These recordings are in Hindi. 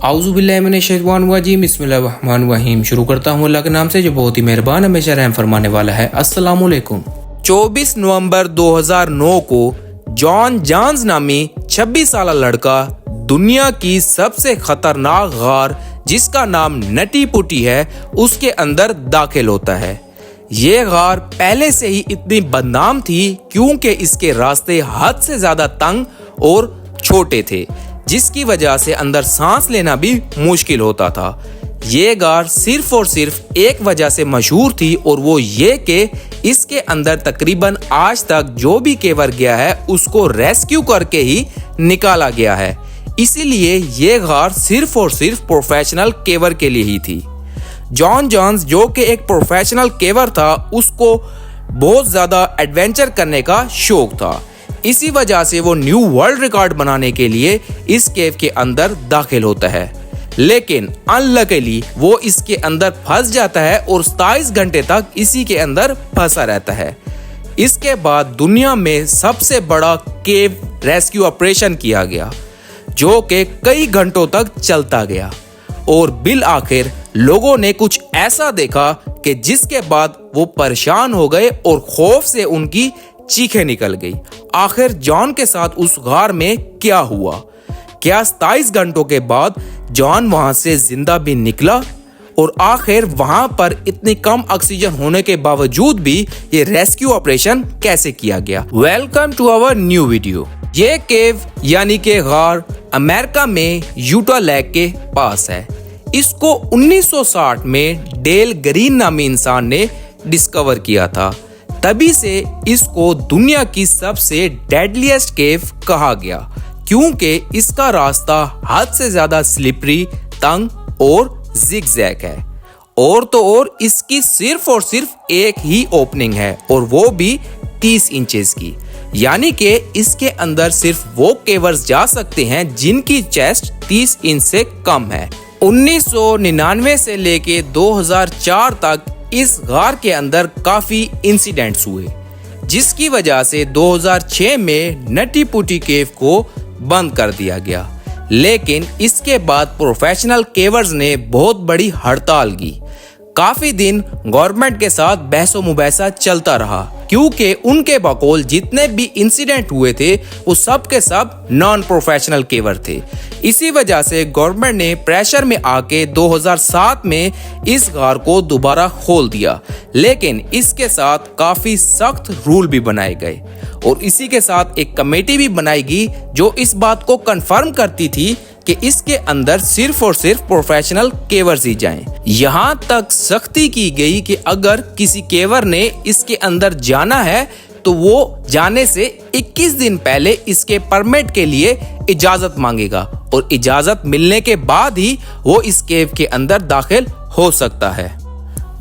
आऊज़ुबिल्लाहिमिनश्शैतानिर्रजीम बिस्मिल्लाहिर्रहमानिर्रहीम। शुरू करता हूँ अल्लाह के नाम से जो बहुत ही मेहरबान हमेशा रहम फरमाने वाला है। अस्सलामु अलैकुम। 24 नवंबर 2009 को जॉन जॉन्स नामी 26 साल लड़का दुनिया की सबसे खतरनाक गार जिसका नाम नटी पुटी है उसके अंदर दाखिल होता है। ये गार पहले से ही इतनी बदनाम थी क्योंकि इसके रास्ते हद से ज्यादा तंग और छोटे थे, जिसकी वजह से अंदर सांस लेना भी मुश्किल होता था। ये गार सिर्फ और सिर्फ एक वजह से मशहूर थी और वो ये कि इसके अंदर तकरीबन आज तक जो भी केवर गया है उसको रेस्क्यू करके ही निकाला गया है। इसीलिए ये गार सिर्फ और सिर्फ प्रोफेशनल केवर के लिए ही थी। जॉन जॉन्स जो कि एक प्रोफेशनल केवर था, उसको बहुत ज्यादा एडवेंचर करने का शौक था। इसी वजह से वो न्यू वर्ल्ड रिकॉर्ड बनाने के लिए इस केव के अंदर दाखिल होता है, लेकिन अनलकीली वो इसके अंदर फंस जाता है और 27 घंटे तक इसी के अंदर फंसा रहता है। इसके बाद दुनिया में सबसे बड़ा केव रेस्क्यू ऑपरेशन किया गया जो कि कई घंटों तक चलता गया और बिल आखिर लोगों ने कुछ ऐसा देखा कि जिसके बाद वो परेशान हो गए और खौफ से उनकी चीखें निकल गई। आखिर जॉन के साथ उस गार में क्या हुआ? क्या 27 घंटों के बाद जॉन वहां से जिंदा भी निकला? और आखिर वहां पर इतनी कम ऑक्सीजन होने के बावजूद भी ये रेस्क्यू ऑपरेशन कैसे किया गया? Welcome to our new video. ये केव यानी कि गार अमेरिका में यूटा लेक के पास है। इसको 1960 में डेल ग्रीन नामी इंसान ने डिस्कवर किया था। तभी से इसको दुनिया की सबसे डेडलीस्ट केव कहा गया क्योंकि इसका रास्ता हद से ज्यादा स्लिपरी, तंग और जिगजैग है। और तो और इसकी सिर्फ और सिर्फ एक ही ओपनिंग है और वो भी 30 इंचेस की, यानी कि इसके अंदर सिर्फ वो केवर्स जा सकते हैं जिनकी चेस्ट 30 इंच से कम है। 1999 से लेके 2004 तक इस गार के अंदर काफी इंसिडेंट्स हुए, जिसकी वजह से 2006 में नटी पुटी केव को बंद कर दिया गया। लेकिन इसके बाद प्रोफेशनल केवर्स ने बहुत बड़ी हड़ताल की। काफी दिन गवर्नमेंट के साथ बहसो मुबैसा चलता रहा क्योंकि उनके बकौल जितने भी इंसिडेंट हुए थे वो सब के सब नॉन प्रोफेशनल केवर थे। इसी वजह से गवर्नमेंट ने प्रेशर में आके 2007 में इस गार को दोबारा खोल दिया, लेकिन इसके साथ काफी सख्त रूल भी बनाए गए और इसी के साथ एक कमेटी भी बनाई गई जो इस बात को कंफर्म करती थी कि इसके अंदर सिर्फ और सिर्फ प्रोफेशनल केवर्स ही जाएं। यहाँ तक सख्ती की गई कि अगर किसी केवर ने इसके अंदर जाना है तो वो जाने से 21 दिन पहले इसके परमिट के लिए इजाजत मांगेगा और इजाजत मिलने के बाद ही वो इस केव के अंदर दाखिल हो सकता है।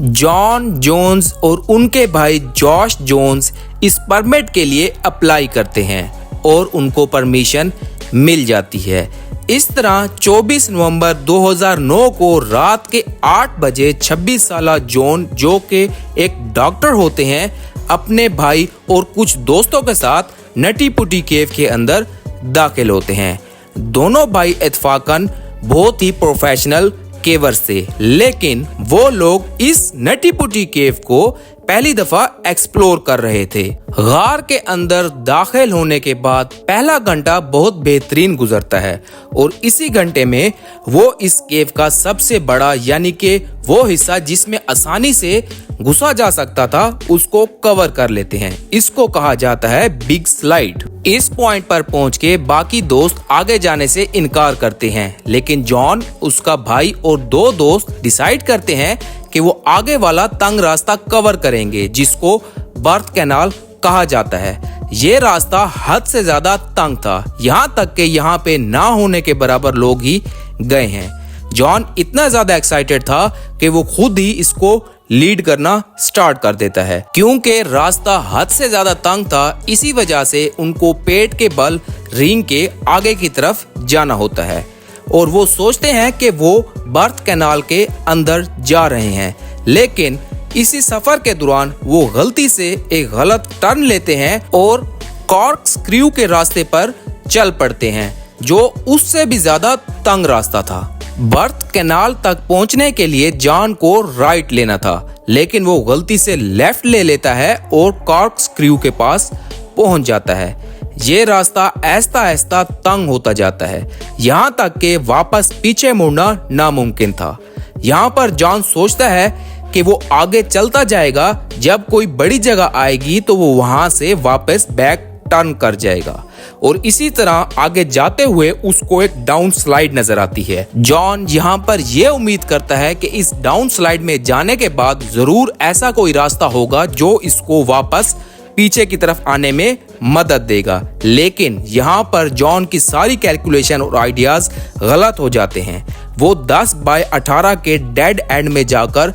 जॉन जोन्स और उनके भाई जॉश जोन्स इस परमिट के लिए अप्लाई करते हैं और उनको परमिशन मिल जाती है। इस तरह 24 नवंबर 2009 को रात के 8 बजे 26 साल जॉन जो कि एक डॉक्टर होते हैं अपने भाई और कुछ दोस्तों के साथ नटी पुटी केव के अंदर दाखिल होते हैं। दोनों भाई इत्तेफाकन बहुत ही प्रोफेशनल केवर्स थे, लेकिन वो लोग इस नटी पुटी केव को पहली दफा एक्सप्लोर कर रहे थे। गार के अंदर दाखिल होने के बाद पहला घंटा बहुत बेहतरीन गुजरता है और इसी घंटे में वो इस केव का सबसे बड़ा यानी कि वो हिस्सा जिसमें आसानी से घुसा जा सकता था उसको कवर कर लेते हैं। इसको कहा जाता है बिग स्लाइड। इस पॉइंट पर पहुंच के बाकी दोस्त आगे जाने से इनकार करते हैं, लेकिन जॉन, उसका भाई और 2 दोस्त डिसाइड करते हैं कि वो आगे वाला तंग रास्ता कवर करेंगे जिसको बर्थ कैनाल कहा जाता है। ये रास्ता हद से ज्यादा तंग था, यहाँ तक कि यहाँ पे ना होने के बराबर लोग ही गए हैं। जॉन इतना ज्यादा एक्साइटेड था कि वो खुद ही इसको लीड करना स्टार्ट कर देता है। क्योंकि रास्ता हद से ज्यादा तंग था, इसी वजह से उनको पेट के बल रिंग के आगे की तरफ जाना होता है और वो सोचते हैं कि वो बर्थ कैनाल के अंदर जा रहे हैं, लेकिन इसी सफर के दौरान वो गलती से एक गलत टर्न लेते हैं और कॉर्क स्क्रू के रास्ते पर चल पड़ते हैं जो उससे भी ज्यादा तंग रास्ता था। बर्थ कैनाल तक पहुंचने के लिए जॉन को राइट लेना था, लेकिन वो गलती से लेफ्ट ले लेता है और कॉर्क स्क्रू के पास पहुंच जाता है। ये रास्ता आहिस्ता आहिस्ता तंग होता जाता है, यहाँ तक कि वापस पीछे मुड़ना नामुमकिन था। यहाँ पर जॉन सोचता है कि वो आगे चलता जाएगा, जब कोई बड़ी जगह आएगी तो वो वहां से वापस बैक टर्न कर जाएगा। और इसी तरह आगे जाते हुए उसको एक डाउन स्लाइड नजर आती है। जॉन यहाँ पर यह उम्मीद करता है कि इस डाउन स्लाइड में जाने के बाद जरूर ऐसा कोई रास्ता होगा जो इसको वापस पीछे की तरफ आने में मदद देगा, लेकिन यहाँ पर जॉन की सारी कैलकुलेशन और आइडियाज गलत हो जाते हैं। वो 10/18 के डेड एंड में जाकर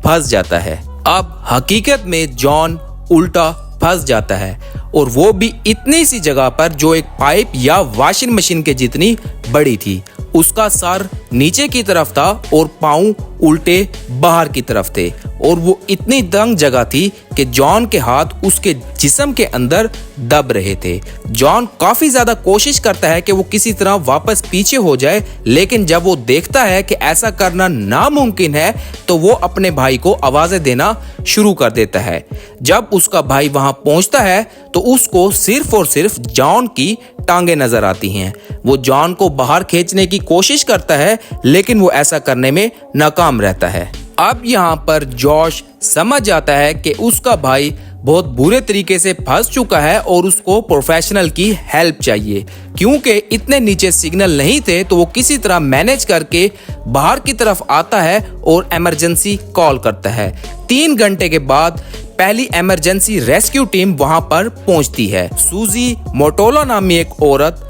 फंस जाता है। अब हकीकत में जॉन उल्टा फंस जाता है, और वो भी इतनी सी जगह पर जो एक पाइप या वॉशिंग मशीन के जितनी बड़ी थी। उसका सर नीचे की तरफ था और पांव उल्टे बाहर की तरफ थे, और वो इतनी तंग जगह थी कि जॉन के हाथ उसके जिस्म के अंदर दब रहे थे। जॉन काफी ज्यादा कोशिश करता है कि वो किसी तरह वापस पीछे हो जाए, लेकिन जब वो देखता है कि ऐसा करना नामुमकिन है तो वो अपने भाई को आवाजें देना शुरू कर देता है। जब उसका भाई वहां पहुंचता है तो उसको सिर्फ और सिर्फ जॉन की टांगे नजर आती हैं। वो जॉन को बाहर खींचने की कोशिश करता है, लेकिन वो ऐसा करने में नाकाम रहता है। अब यहाँ पर जॉश समझ जाता है कि उसका भाई बहुत बुरे तरीके से फंस चुका है और उसको प्रोफेशनल की हेल्प चाहिए। क्योंकि इतने नीचे सिग्नल नहीं थे तो वो किसी तरह मैनेज करके बाहर की तरफ आता है और इमरजेंसी कॉल करता है। 3 घंटे के बाद पहली इमरजेंसी रेस्क्यू टीम वहां पर पहुंचती है। सूजी मोटोला नामी एक औरत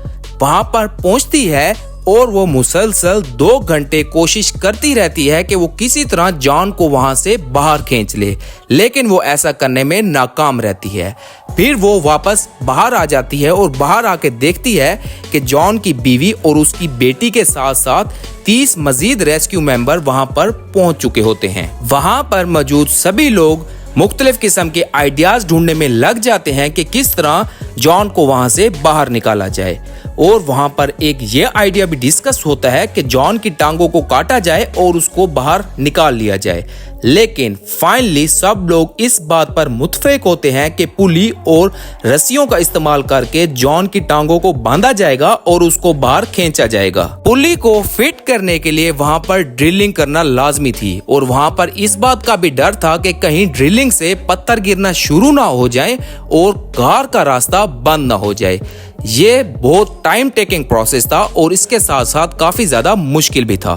वहां पर पहुंचती है और वो मुसलसल 2 घंटे कोशिश करती रहती है कि वो किसी तरह जॉन को वहां से बाहर खींच ले, लेकिन वो ऐसा करने में नाकाम रहती है। फिर वो वापस बाहर आ जाती है और बाहर आके देखती है कि जॉन की बीवी और उसकी बेटी के साथ साथ 30 मजीद रेस्क्यू मेंबर वहां पर पहुंच चुके होते हैं। वहां पर मौजूद सभी लोग मुख्तलिफ किस्म के आइडियाज ढूंढने में लग जाते हैं कि किस तरह जॉन को वहां से बाहर निकाला जाए, और वहां पर एक ये आइडिया भी डिस्कस होता है कि जॉन की टांगों को काटा जाए और उसको बाहर निकाल लिया जाए। लेकिन फाइनली सब लोग इस बात पर मुत्फिक होते हैं कि पुली और रस्सियों का इस्तेमाल करके जॉन की टांगों को बांधा जाएगा और उसको बाहर खींचा जाएगा। पुली को फिट करने के लिए वहां पर ड्रिलिंग करना लाजमी थी, और वहां पर इस बात का भी डर था कि कहीं ड्रिलिंग से पत्थर गिरना शुरू ना हो जाए और कार का रास्ता बंद ना हो जाए। ये बहुत टाइम टेकिंग प्रोसेस था और इसके साथ साथ काफी ज्यादा मुश्किल भी था।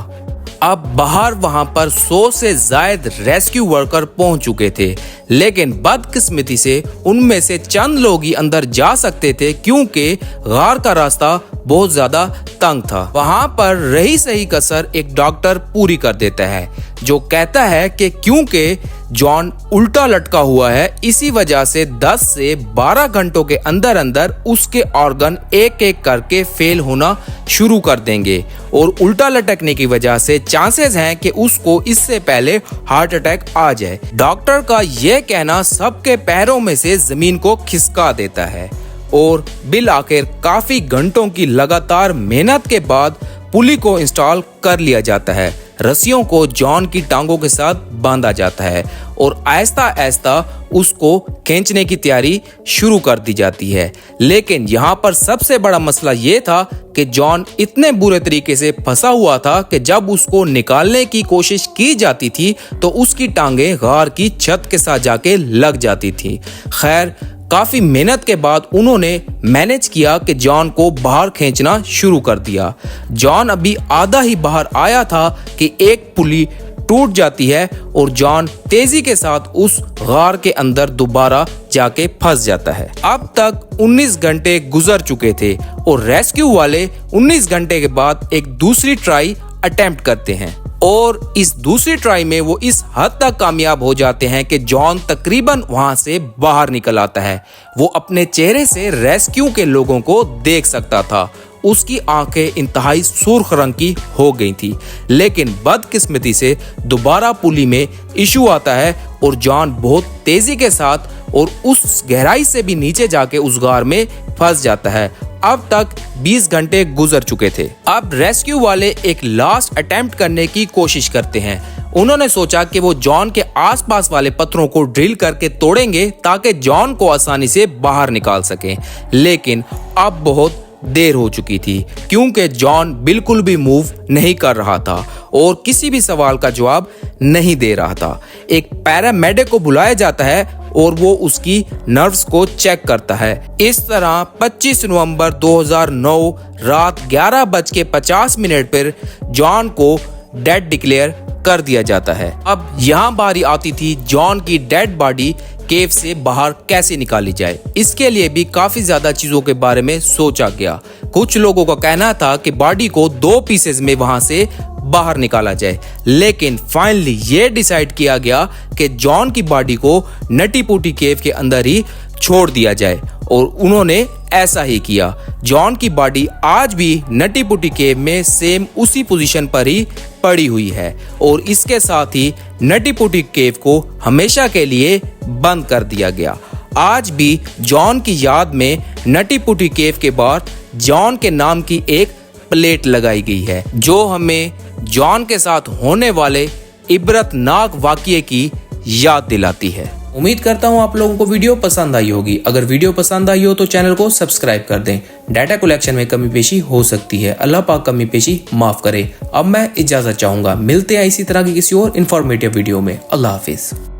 अब बाहर वहां पर 100 से ज्यादा रेस्क्यू वर्कर पहुंच चुके थे, लेकिन बदकिस्मती से उनमें से चंद लोग ही अंदर जा सकते थे क्योंकि गार का रास्ता बहुत ज्यादा तंग था। वहां पर रही सही कसर एक डॉक्टर पूरी कर देता है, जो कहता है कि क्योंकि जॉन उल्टा लटका हुआ है, इसी वजह से 10 से 12 घंटों के अंदर अंदर उसके ऑर्गन एक एक करके फेल होना शुरू कर देंगे, और उल्टा लटकने की वजह से चांसेस हैं कि उसको इससे पहले हार्ट अटैक आ जाए। डॉक्टर का यह कहना सबके पैरों में से जमीन को खिसका देता है, और बिल आखिर काफी घंटों की लगातार मेहनत के बाद पुली को इंस्टॉल कर लिया जाता है। रस्सियों को जॉन की टांगों के साथ बांधा जाता है और आहिस्ता आहिस्ता उसको खींचने की तैयारी शुरू कर दी जाती है। लेकिन यहाँ पर सबसे बड़ा मसला ये था कि जॉन इतने बुरे तरीके से फंसा हुआ था कि जब उसको निकालने की कोशिश की जाती थी तो उसकी टांगे गार की छत के साथ जाके लग जाती थी। खैर, काफी मेहनत के बाद उन्होंने मैनेज किया कि जॉन को बाहर खींचना शुरू कर दिया। जॉन अभी आधा ही बाहर आया था कि एक पुली टूट जाती है और जॉन तेजी के साथ उस गार के अंदर दोबारा जाके फंस जाता है। अब तक 19 घंटे गुजर चुके थे और रेस्क्यू वाले 19 घंटे के बाद एक दूसरी ट्राई अटेम्प्ट करते हैं, और इस दूसरी ट्राई में वो इस हद तक कामयाब हो जाते हैं कि जॉन तकरीबन वहां से बाहर निकल आता है। वो अपने चेहरे से रेस्क्यू के लोगों को देख सकता था। उसकी आंखें इंतहाई सुर्ख रंग की हो गई थी, लेकिन बदकिस्मती से दोबारा पुली में इशू आता है और जॉन बहुत तेजी के साथ और उस गहराई से भी नीचे जाके उस गार में फंस जाता है अब तक 20 घंटे गुजर चुके थे। अब रेस्क्यू वाले एक लास्ट अटेम्प्ट करने की कोशिश करते हैं। उन्होंने सोचा कि वो जॉन के आसपास वाले पत्थरों को ड्रिल करके तोड़ेंगे ताकि जॉन को आसानी से बाहर निकाल सकें, लेकिन अब बहुत देर हो चुकी थी क्योंकि जॉन बिल्कुल भी मूव नहीं कर रहा था और किसी भी सवाल का जवाब नहीं दे रहा था। एक पैरामेडिक को बुलाया जाता है और वो उसकी नर्व्स को चेक करता है। इस तरह 25 नवंबर 2009 रात 11:50 पर जॉन को डेड डिक्लेयर कर दिया जाता है। अब यहाँ बारी आती थी जॉन की डेड बॉडी केव से बाहर कैसे निकाली जाए। इसके लिए भी काफी ज्यादा चीजों के बारे में सोचा गया। कुछ लोगों का कहना था कि बॉडी को 2 पीसेस में वहां से बाहर निकाला जाए, लेकिन फाइनली ये डिसाइड किया गया कि जॉन की बॉडी को नटी पुटी केव के अंदर ही छोड़ दिया जाए और उन्होंने ऐसा ही किया। जॉन की बॉडी आज भी नटी पुटी केव में सेम उसी पोजीशन पर ही पड़ी हुई है और इसके साथ ही नटी पुटी केव को हमेशा के लिए बंद कर दिया गया। आज भी जॉन की याद में नटी पुटी केव के बाहर जॉन के नाम की एक प्लेट लगाई गई है जो हमें जॉन के साथ होने वाले इबरतनाक वाकये की याद दिलाती है। उम्मीद करता हूँ आप लोगों को वीडियो पसंद आई होगी। अगर वीडियो पसंद आई हो तो चैनल को सब्सक्राइब कर दें। डाटा कलेक्शन में कमी पेशी हो सकती है, अल्लाह पाक कमी पेशी माफ करे। अब मैं इजाजत चाहूंगा, मिलते हैं इसी तरह की किसी और इन्फॉर्मेटिव वीडियो में। अल्लाह हाफिज।